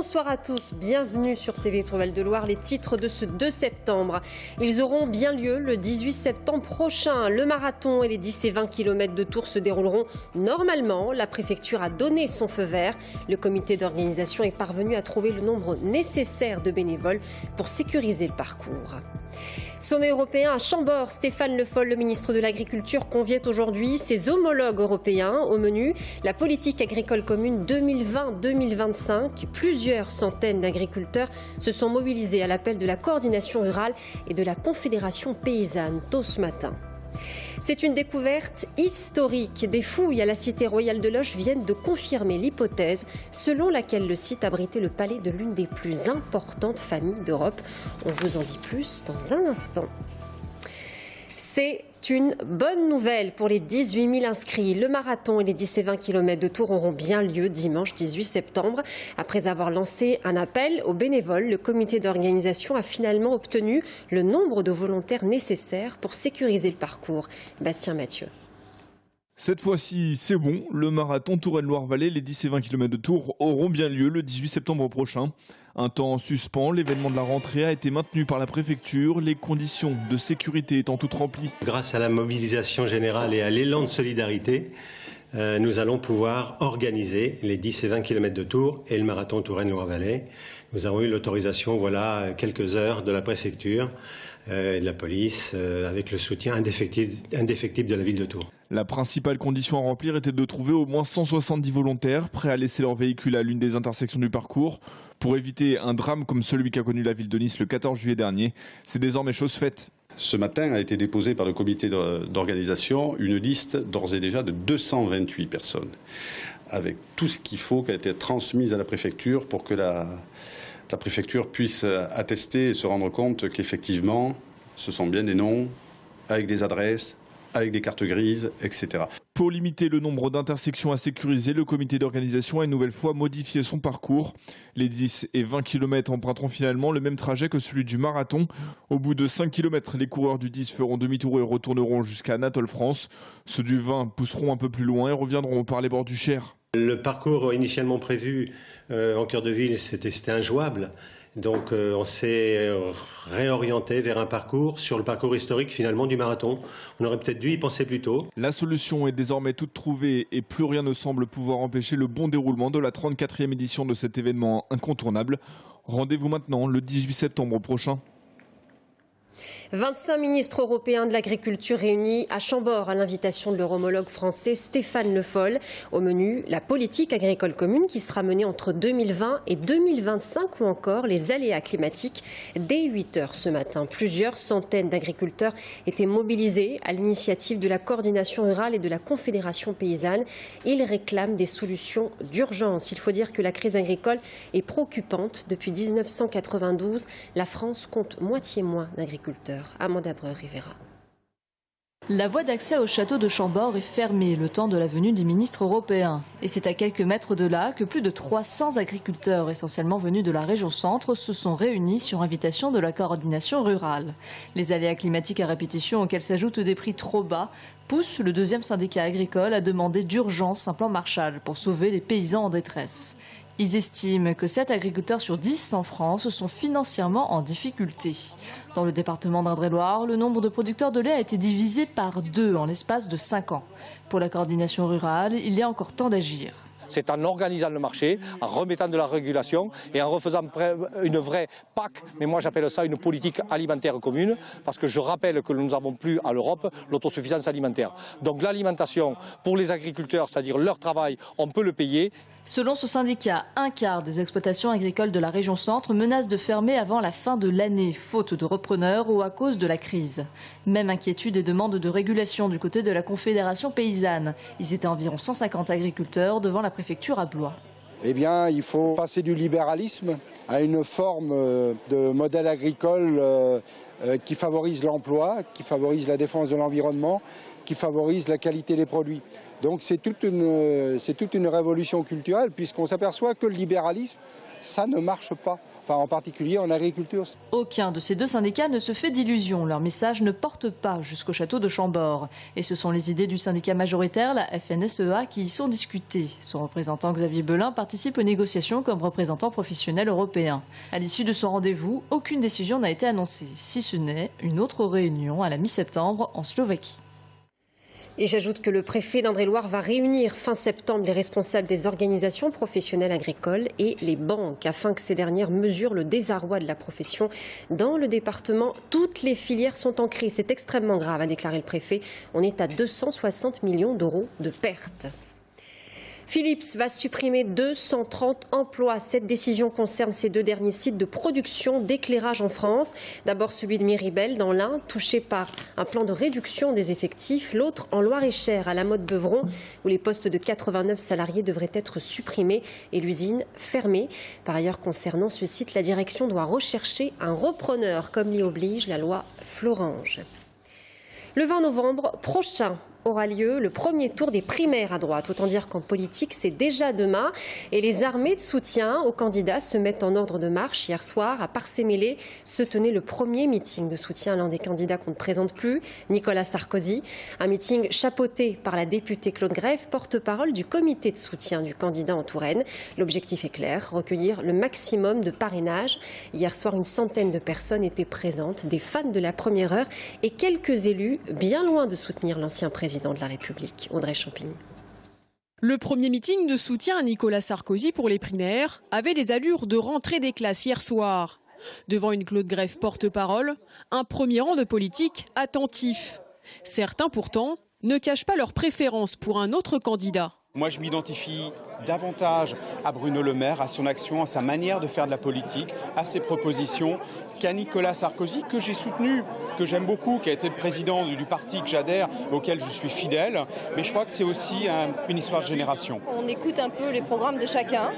Bonsoir à tous, bienvenue sur TV3 Val-de-Loire. Les titres de ce 2 septembre. Ils auront bien lieu le 18 septembre prochain. Le marathon et les 10 et 20 km de Tours se dérouleront normalement. La préfecture a donné son feu vert. Le comité d'organisation est parvenu à trouver le nombre nécessaire de bénévoles pour sécuriser le parcours. Sommet européen à Chambord, Stéphane Le Foll, le ministre de l'Agriculture, conviait aujourd'hui ses homologues européens. Au menu, la politique agricole commune 2020-2025. Plusieurs centaines d'agriculteurs se sont mobilisés à l'appel de la coordination rurale et de la Confédération paysanne tôt ce matin. C'est une découverte historique. Des fouilles à la cité royale de Loches viennent de confirmer l'hypothèse selon laquelle le site abritait le palais de l'une des plus importantes familles d'Europe. On vous en dit plus dans un instant. C'est une bonne nouvelle pour les 18 000 inscrits. Le marathon et les 10 et 20 km de Tours auront bien lieu dimanche 18 septembre. Après avoir lancé un appel aux bénévoles, le comité d'organisation a finalement obtenu le nombre de volontaires nécessaires pour sécuriser le parcours. Bastien Mathieu. Cette fois-ci, c'est bon. Le marathon Touraine-Loire-Vallée, les 10 et 20 km de Tours auront bien lieu le 18 septembre prochain. Un temps en suspens, l'événement de la rentrée a été maintenu par la préfecture, les conditions de sécurité étant toutes remplies. Grâce à la mobilisation générale et à l'élan de solidarité, nous allons pouvoir organiser les 10 et 20 km de Tours et le marathon Touraine-Loire-Vallée. Nous avons eu l'autorisation, voilà, quelques heures de la préfecture et de la police, avec le soutien indéfectible de la ville de Tours. La principale condition à remplir était de trouver au moins 170 volontaires prêts à laisser leur véhicule à l'une des intersections du parcours pour éviter un drame comme celui qu'a connu la ville de Nice le 14 juillet dernier. C'est désormais chose faite. Ce matin a été déposée par le comité d'organisation une liste d'ores et déjà de 228 personnes, avec tout ce qu'il faut qui a été transmis à la préfecture pour que la préfecture puisse attester et se rendre compte qu'effectivement, ce sont bien des noms, avec des adresses, avec des cartes grises, etc. Pour limiter le nombre d'intersections à sécuriser, le comité d'organisation a une nouvelle fois modifié son parcours. Les 10 et 20 km emprunteront finalement le même trajet que celui du marathon. Au bout de 5 km, les coureurs du 10 feront demi-tour et retourneront jusqu'à Anatole France. Ceux du 20 pousseront un peu plus loin et reviendront par les bords du Cher. Le parcours initialement prévu en cœur de ville, c'était injouable. Donc on s'est réorienté vers un parcours sur le parcours historique finalement du marathon. On aurait peut-être dû y penser plus tôt. La solution est désormais toute trouvée et plus rien ne semble pouvoir empêcher le bon déroulement de la 34e édition de cet événement incontournable. Rendez-vous maintenant le 18 septembre prochain. 25 ministres européens de l'agriculture réunis à Chambord à l'invitation de leur homologue français Stéphane Le Foll. Au menu, la politique agricole commune qui sera menée entre 2020 et 2025 ou encore les aléas climatiques. Dès 8 h ce matin, plusieurs centaines d'agriculteurs étaient mobilisés à l'initiative de la coordination rurale et de la Confédération paysanne. Ils réclament des solutions d'urgence. Il faut dire que la crise agricole est préoccupante. Depuis 1992, la France compte moitié moins d'agriculteurs. Amanda Breur-Rivera. La voie d'accès au château de Chambord est fermée le temps de la venue des ministres européens. Et c'est à quelques mètres de là que plus de 300 agriculteurs, essentiellement venus de la région centre, se sont réunis sur invitation de la coordination rurale. Les aléas climatiques à répétition auxquels s'ajoutent des prix trop bas poussent le deuxième syndicat agricole à demander d'urgence un plan Marshall pour sauver les paysans en détresse. Ils estiment que 7 agriculteurs sur 10 en France sont financièrement en difficulté. Dans le département d'Indre-et-Loire, le nombre de producteurs de lait a été divisé par 2 en l'espace de 5 ans. Pour la coordination rurale, il y a encore temps d'agir. C'est en organisant le marché, en remettant de la régulation et en refaisant une vraie PAC, mais moi j'appelle ça une politique alimentaire commune, parce que je rappelle que nous n'avons plus à l'Europe l'autosuffisance alimentaire. Donc l'alimentation pour les agriculteurs, c'est-à-dire leur travail, on peut le payer. Selon ce syndicat, un quart des exploitations agricoles de la région centre menacent de fermer avant la fin de l'année, faute de repreneurs ou à cause de la crise. Même inquiétude et demande de régulation du côté de la Confédération paysanne. Ils étaient environ 150 agriculteurs devant la préfecture à Blois. Eh bien, il faut passer du libéralisme à une forme de modèle agricole qui favorise l'emploi, qui favorise la défense de l'environnement, qui favorise la qualité des produits. Donc c'est toute une révolution culturelle puisqu'on s'aperçoit que le libéralisme, ça ne marche pas. enfin en particulier en agriculture. Aucun de ces deux syndicats ne se fait d'illusions. Leur message ne porte pas jusqu'au château de Chambord. Et ce sont les idées du syndicat majoritaire, la FNSEA, qui y sont discutées. Son représentant Xavier Belin participe aux négociations comme représentant professionnel européen. À l'issue de son rendez-vous, aucune décision n'a été annoncée, si ce n'est une autre réunion à la mi-septembre en Slovaquie. Et j'ajoute que le préfet d'Indre-et-Loire va réunir fin septembre les responsables des organisations professionnelles agricoles et les banques afin que ces dernières mesurent le désarroi de la profession. Dans le département, toutes les filières sont en crise. C'est extrêmement grave, a déclaré le préfet. On est à 260 millions d'euros de pertes. Philips va supprimer 230 emplois. Cette décision concerne ces deux derniers sites de production d'éclairage en France. D'abord celui de Miribel dans l'Ain, touché par un plan de réduction des effectifs. L'autre en Loir-et-Cher, à la Motte-Beuvron, où les postes de 89 salariés devraient être supprimés et l'usine fermée. Par ailleurs, concernant ce site, la direction doit rechercher un repreneur, comme l'y oblige la loi Florange. Le 20 novembre prochain aura lieu le premier tour des primaires à droite. Autant dire qu'en politique, c'est déjà demain. Et les armées de soutien aux candidats se mettent en ordre de marche. Hier soir, à Parcé-Mélé, se tenait le premier meeting de soutien à l'un des candidats qu'on ne présente plus, Nicolas Sarkozy. Un meeting chapeauté par la députée Claude Greff, porte-parole du comité de soutien du candidat en Touraine. L'objectif est clair, recueillir le maximum de parrainages. Hier soir, une centaine de personnes étaient présentes, des fans de la première heure et quelques élus bien loin de soutenir l'ancien président de la République, Audrey Champigny. Le premier meeting de soutien à Nicolas Sarkozy pour les primaires avait des allures de rentrée des classes hier soir. Devant une Claude Greff porte-parole, un premier rang de politiques attentifs. Certains pourtant ne cachent pas leur préférence pour un autre candidat. Moi, je m'identifie davantage à Bruno Le Maire, à son action, à sa manière de faire de la politique, à ses propositions, qu'à Nicolas Sarkozy, que j'ai soutenu, que j'aime beaucoup, qui a été le président du parti que j'adhère, auquel je suis fidèle. Mais je crois que c'est aussi une histoire de génération. On écoute un peu les programmes de chacun.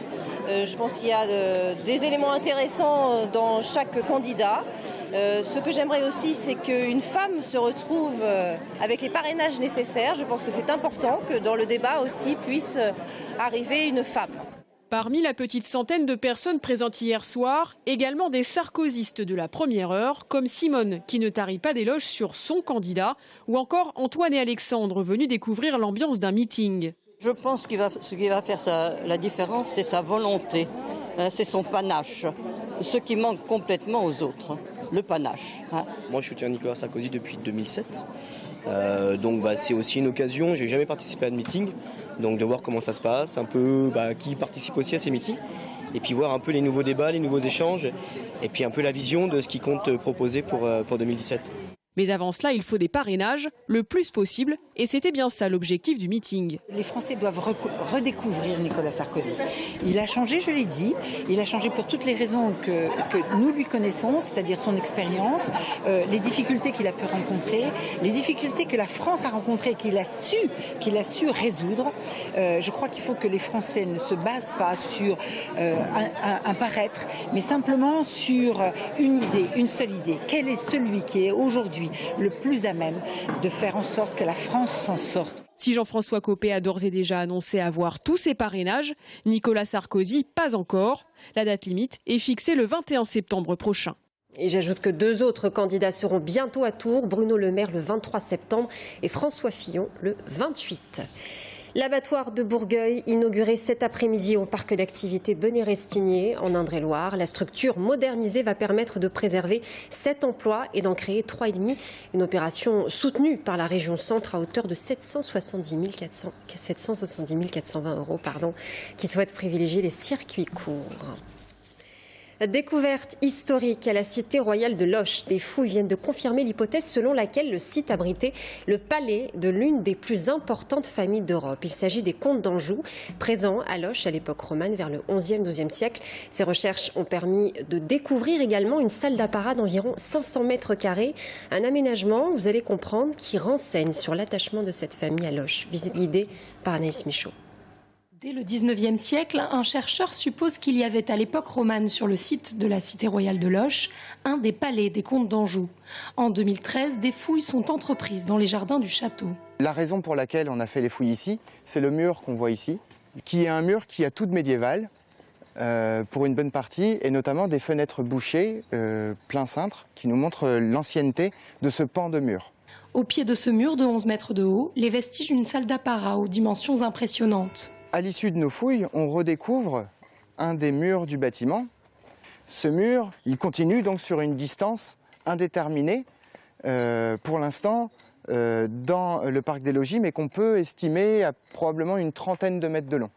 Je pense qu'il y a des éléments intéressants dans chaque candidat. Ce que j'aimerais aussi, c'est qu'une femme se retrouve avec les parrainages nécessaires. Je pense que c'est important que dans le débat aussi puisse arriver une femme. Parmi la petite centaine de personnes présentes hier soir, également des sarkozystes de la première heure, comme Simone, qui ne tarit pas d'éloges sur son candidat, ou encore Antoine et Alexandre, venus découvrir l'ambiance d'un meeting. Je pense que ce qui va faire la différence, c'est sa volonté, c'est son panache, ce qui manque complètement aux autres. Le panache. Moi, je soutiens Nicolas Sarkozy depuis 2007. Donc, c'est aussi une occasion. J'ai jamais participé à de meeting, donc de voir comment ça se passe, un peu qui participe aussi à ces meetings, et puis voir un peu les nouveaux débats, les nouveaux échanges, et puis un peu la vision de ce qu'ils comptent proposer pour 2017. Mais avant cela, il faut des parrainages, le plus possible, et c'était bien ça l'objectif du meeting. Les Français doivent redécouvrir Nicolas Sarkozy. Il a changé, je l'ai dit, il a changé pour toutes les raisons que nous lui connaissons, c'est-à-dire son expérience, les difficultés qu'il a pu rencontrer, les difficultés que la France a rencontrées, qu'il a su résoudre. Je crois qu'il faut que les Français ne se basent pas sur un paraître, mais simplement sur une idée, une seule idée. Quel est celui qui est aujourd'hui le plus à même de faire en sorte que la France s'en sorte? Si Jean-François Copé a d'ores et déjà annoncé avoir tous ses parrainages, Nicolas Sarkozy pas encore. La date limite est fixée le 21 septembre prochain. Et j'ajoute que deux autres candidats seront bientôt à Tours, Bruno Le Maire le 23 septembre et François Fillon le 28. L'abattoir de Bourgueil, inauguré cet après-midi au parc d'activités Bennet-Restigné en Indre-et-Loire. La structure modernisée va permettre de préserver 7 emplois et d'en créer 3,5. Une opération soutenue par la région Centre à hauteur de 770 420 €, qui souhaite privilégier les circuits courts. Découverte historique à la cité royale de Loches. Des fouilles viennent de confirmer l'hypothèse selon laquelle le site abritait le palais de l'une des plus importantes familles d'Europe. Il s'agit des comtes d'Anjou, présents à Loches à l'époque romane vers le 11e, 12e siècle. Ces recherches ont permis de découvrir également une salle d'apparat d'environ 500 mètres carrés. Un aménagement, vous allez comprendre, qui renseigne sur l'attachement de cette famille à Loches. Visite guidée par Anaïs Michaud. Dès le 19e siècle, un chercheur suppose qu'il y avait à l'époque romane sur le site de la cité royale de Loches un des palais des comtes d'Anjou. En 2013, des fouilles sont entreprises dans les jardins du château. La raison pour laquelle on a fait les fouilles ici, c'est le mur qu'on voit ici, qui est un mur qui a tout de médiéval, pour une bonne partie, et notamment des fenêtres bouchées plein cintre qui nous montrent l'ancienneté de ce pan de mur. Au pied de ce mur de 11 mètres de haut, les vestiges d'une salle d'apparat aux dimensions impressionnantes. À l'issue de nos fouilles, on redécouvre un des murs du bâtiment. Ce mur, il continue donc sur une distance indéterminée pour l'instant dans le parc des logis, mais qu'on peut estimer à probablement une trentaine de mètres de long.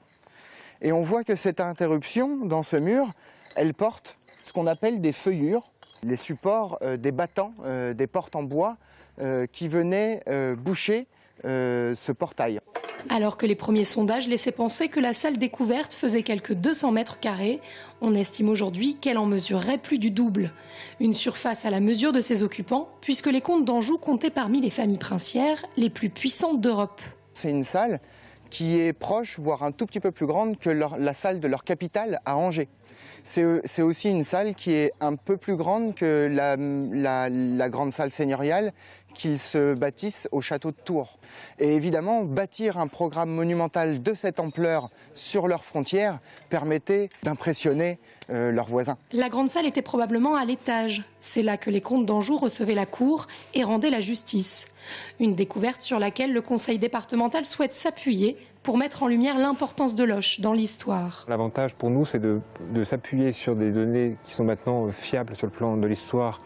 Et on voit que cette interruption dans ce mur, elle porte ce qu'on appelle des feuillures, les supports des battants, des portes en bois qui venaient boucher ce portail. Alors que les premiers sondages laissaient penser que la salle découverte faisait quelques 200 mètres carrés, on estime aujourd'hui qu'elle en mesurerait plus du double. Une surface à la mesure de ses occupants, puisque les comtes d'Anjou comptaient parmi les familles princières les plus puissantes d'Europe. C'est une salle qui est proche, voire un tout petit peu plus grande que la salle de leur capitale à Angers. C'est aussi une salle qui est un peu plus grande que la grande salle seigneuriale qu'ils se bâtissent au château de Tours. Et évidemment, bâtir un programme monumental de cette ampleur sur leurs frontières permettait d'impressionner leurs voisins. La grande salle était probablement à l'étage. C'est là que les comtes d'Anjou recevaient la cour et rendaient la justice. Une découverte sur laquelle le conseil départemental souhaite s'appuyer pour mettre en lumière l'importance de Loches dans l'histoire. L'avantage pour nous, c'est de s'appuyer sur des données qui sont maintenant fiables sur le plan de l'histoire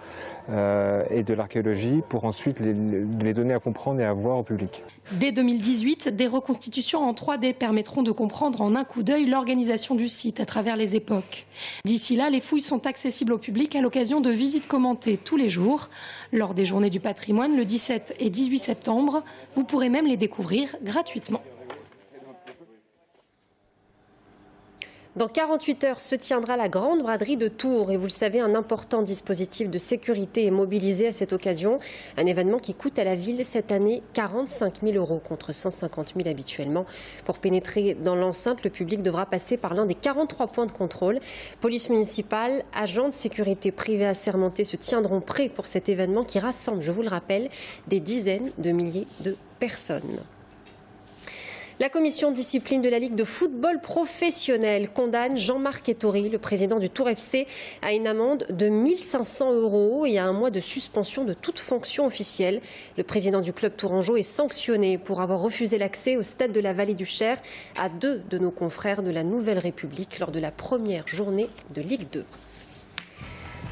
et de l'archéologie pour ensuite les donner à comprendre et à voir au public. Dès 2018, des reconstitutions en 3D permettront de comprendre en un coup d'œil l'organisation du site à travers les époques. D'ici là, les fouilles sont accessibles au public à l'occasion de visites commentées tous les jours. Lors des Journées du patrimoine, le 17 et 18 septembre, vous pourrez même les découvrir gratuitement. Dans 48 heures se tiendra la grande braderie de Tours et vous le savez, un important dispositif de sécurité est mobilisé à cette occasion. Un événement qui coûte à la ville cette année 45 000 € contre 150 000 habituellement. Pour pénétrer dans l'enceinte, le public devra passer par l'un des 43 points de contrôle. Police municipale, agents de sécurité privés assermentés se tiendront prêts pour cet événement qui rassemble, je vous le rappelle, des dizaines de milliers de personnes. La commission de discipline de la Ligue de football professionnel condamne Jean-Marc Ettori, le président du Tours FC, à une amende de 1 500 € et à 1 mois de suspension de toute fonction officielle. Le président du club tourangeau est sanctionné pour avoir refusé l'accès au stade de la Vallée du Cher à 2 de nos confrères de la Nouvelle République lors de la première journée de Ligue 2.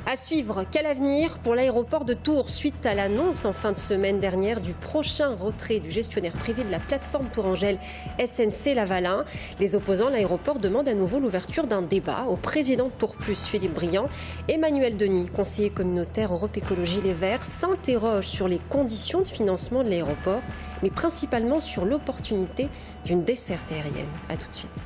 À suivre, quel avenir pour l'aéroport de Tours suite à l'annonce en fin de semaine dernière du prochain retrait du gestionnaire privé de la plateforme tourangelle SNC-Lavalin. Les opposants de l'aéroport demandent à nouveau l'ouverture d'un débat au président de Tours Plus, Philippe Briand. Emmanuel Denis, conseiller communautaire Europe Écologie Les Verts, s'interroge sur les conditions de financement de l'aéroport, mais principalement sur l'opportunité d'une desserte aérienne. A tout de suite.